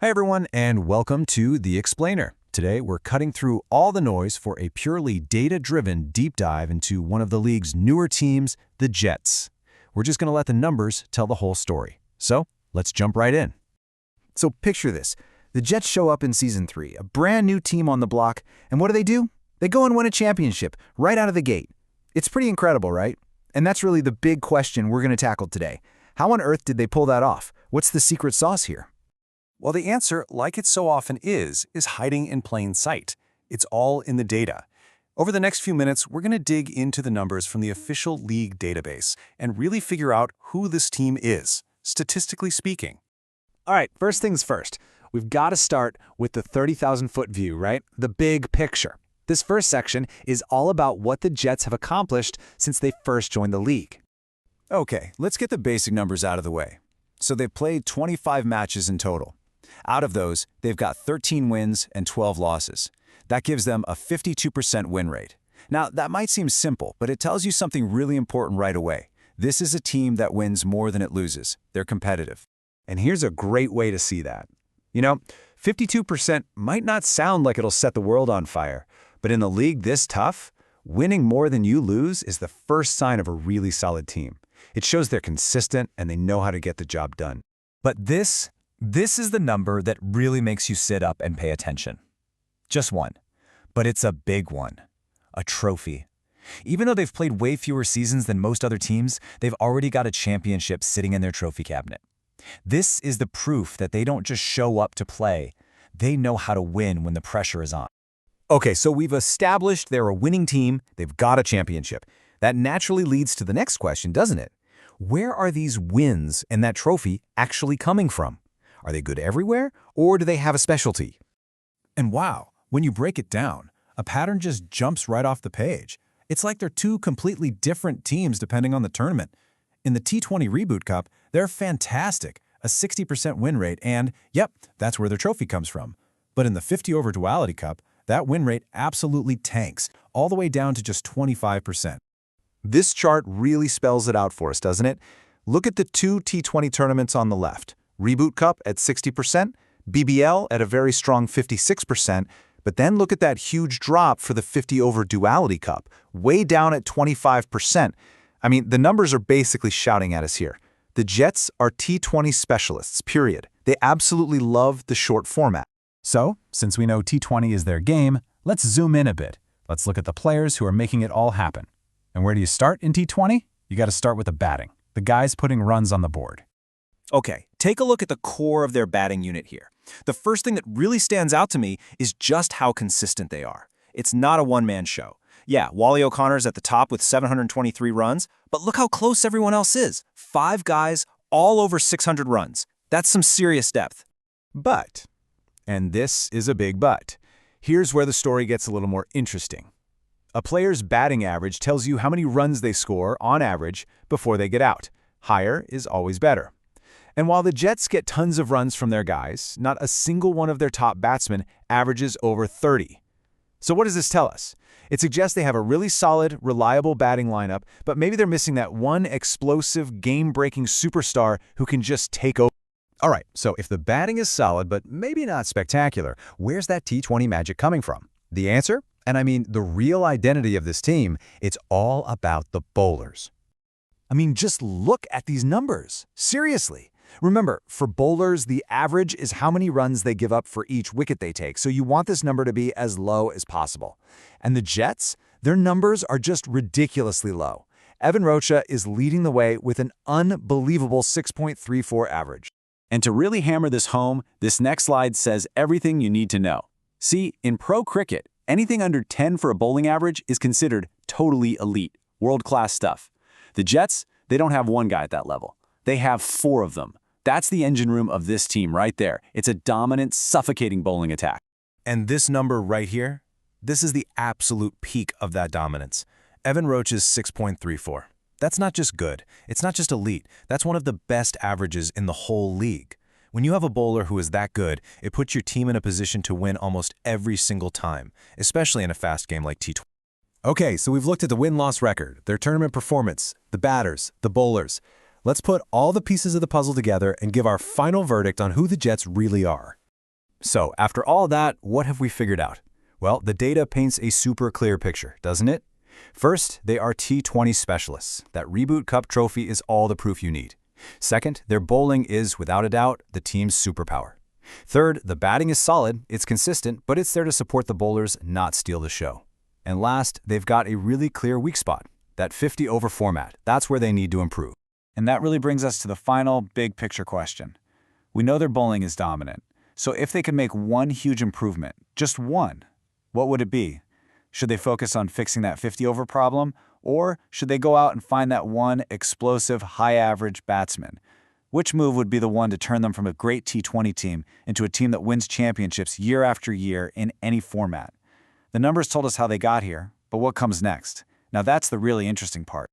Hi everyone, and welcome to The Explainer. Today we're cutting through all the noise for a purely data-driven deep dive into one of the league's newer teams, the Jets. We're just going to let the numbers tell the whole story. So, let's jump right in. So picture this. The Jets show up in Season 3, a brand new team on the block, and what do? They go and win a championship right out of the gate. It's pretty incredible, right? And that's really the big question we're going to tackle today. How on earth did they pull that off? What's the secret sauce here? Well, the answer, like it so often is hiding in plain sight. It's all in the data. Over the next few minutes, we're going to dig into the numbers from the official league database and really figure out who this team is, statistically speaking. All right, first things first. We've got to start with the 30,000-foot view, right? The big picture. This first section is all about what the Jets have accomplished since they first joined the league. Okay, let's get the basic numbers out of the way. So they've played 25 matches in total. Out of those, they've got 13 wins and 12 losses. That gives them a 52% win rate. Now, that might seem simple, but it tells you something really important right away. This is a team that wins more than it loses. They're competitive. And here's a great way to see that. 52% might not sound like it'll set the world on fire, but in a league this tough, winning more than you lose is the first sign of a really solid team. It shows they're consistent and they know how to get the job done. But this is the number that really makes you sit up and pay attention. Just one. But it's a big one. A trophy. Even though they've played way fewer seasons than most other teams, they've already got a championship sitting in their trophy cabinet. This is the proof that they don't just show up to play. They know how to win when the pressure is on. Okay, so we've established they're a winning team, they've got a championship. That naturally leads to the next question, doesn't it? Where are these wins and that trophy actually coming from? Are they good everywhere, or do they have a specialty? And wow, when you break it down, a pattern just jumps right off the page. It's like they're two completely different teams depending on the tournament. In the T20 Reboot Cup, they're fantastic, a 60% win rate, and yep, that's where their trophy comes from. But in the 50 over Duality Cup, that win rate absolutely tanks, all the way down to just 25%. This chart really spells it out for us, doesn't it? Look at the two T20 tournaments on the left. Reboot Cup at 60%, BBL at a very strong 56%, but then look at that huge drop for the 50 over Duality Cup, way down at 25%. I mean, the numbers are basically shouting at us here. The Jets are T20 specialists, period. They absolutely love the short format. So, since we know T20 is their game, let's zoom in a bit. Let's look at the players who are making it all happen. And where do you start in T20? You got to start with the batting, the guys putting runs on the board. Okay, take a look at the core of their batting unit here. The first thing that really stands out to me is just how consistent they are. It's not a one-man show. Yeah, Wally O'Connor's at the top with 723 runs, but look how close everyone else is. 5 guys, all over 600 runs. That's some serious depth. But, and this is a big but, here's where the story gets a little more interesting. A player's batting average tells you how many runs they score, on average, before they get out. Higher is always better. And while the Jets get tons of runs from their guys, not a single one of their top batsmen averages over 30. So what does this tell us? It suggests they have a really solid, reliable batting lineup, but maybe they're missing that one explosive, game-breaking superstar who can just take over. All right, so if the batting is solid but maybe not spectacular, where's that T20 magic coming from? The answer, and I mean the real identity of this team, it's all about the bowlers. I mean, just look at these numbers. Seriously. Remember, for bowlers, the average is how many runs they give up for each wicket they take, so you want this number to be as low as possible. And the Jets, their numbers are just ridiculously low. Evan Rocha is leading the way with an unbelievable 6.34 average. And to really hammer this home, this next slide says everything you need to know. See, in pro cricket, anything under 10 for a bowling average is considered totally elite, world-class stuff. The Jets, they don't have one guy at that level. They have 4 of them. That's the engine room of this team right there. It's a dominant, suffocating bowling attack. And this number right here, this is the absolute peak of that dominance. Evan Rocha's 6.34. That's not just good. It's not just elite. That's one of the best averages in the whole league. When you have a bowler who is that good, it puts your team in a position to win almost every single time, especially in a fast game like T20. Okay, so we've looked at the win-loss record, their tournament performance, the batters, the bowlers. Let's put all the pieces of the puzzle together and give our final verdict on who the Jets really are. So, after all that, what have we figured out? Well, the data paints a super clear picture, doesn't it? First, they are T20 specialists. That Reboot Cup trophy is all the proof you need. Second, their bowling is, without a doubt, the team's superpower. Third, the batting is solid, it's consistent, but it's there to support the bowlers, not steal the show. And last, they've got a really clear weak spot, that 50-over format. That's where they need to improve. And that really brings us to the final big picture question. We know their bowling is dominant, so if they could make one huge improvement, just one, what would it be? Should they focus on fixing that 50-over problem, or should they go out and find that one explosive, high-average batsman? Which move would be the one to turn them from a great T20 team into a team that wins championships year after year in any format? The numbers told us how they got here, but what comes next? Now that's the really interesting part.